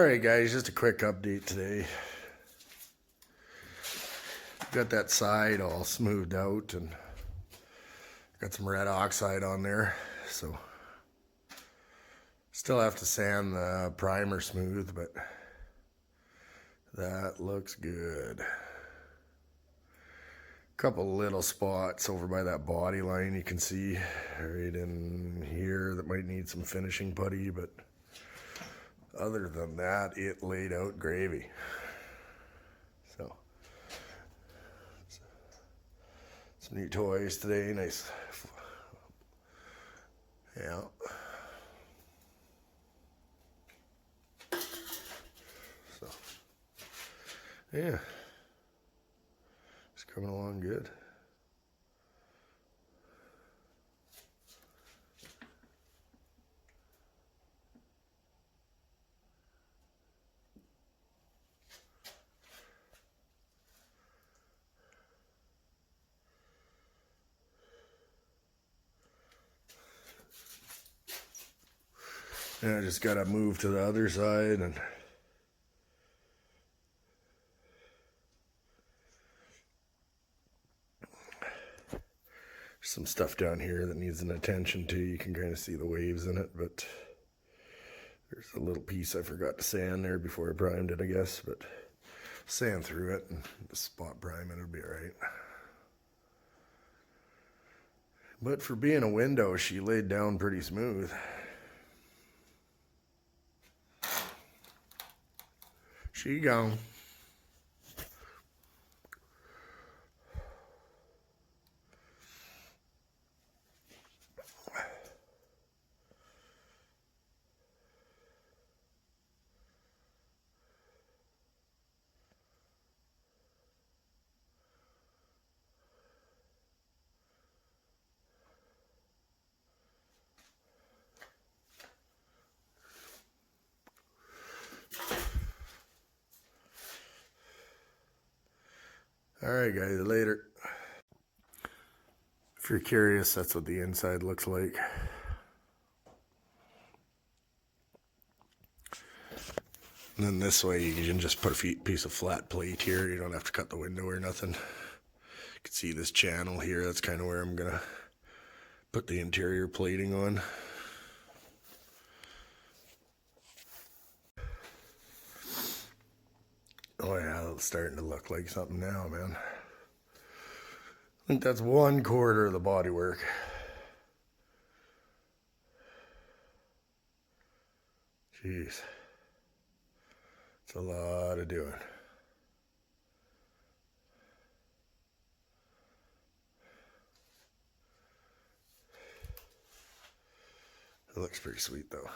Alright guys, just a quick update today. Got that side all smoothed out and got some red oxide on there, so still have to sand the primer smooth, but that looks good. Couple little spots over by that body line you can see right in here that might need some finishing putty, but other than that, it laid out gravy. So, some new toys today, nice. Yeah. So, yeah. It's coming along good. And I just gotta move to the other side and some stuff down here that needs an attention to. You can kind of see the waves in it, but there's a little piece I forgot to sand there before I primed it, I guess, but sand through it and the spot prime, it'll be all right. But for being a window, she laid down pretty smooth. She gone. Alright guys, later. If you're curious, that's what the inside looks like. And then this way you can just put a piece of flat plate here. You don't have to cut the window or nothing. You can see this channel here. That's kind of where I'm going to put the interior plating on. Oh yeah, it's starting to look like something now, man. I think that's 1/4 of the bodywork. Jeez. It's a lot of doing. It looks pretty sweet though.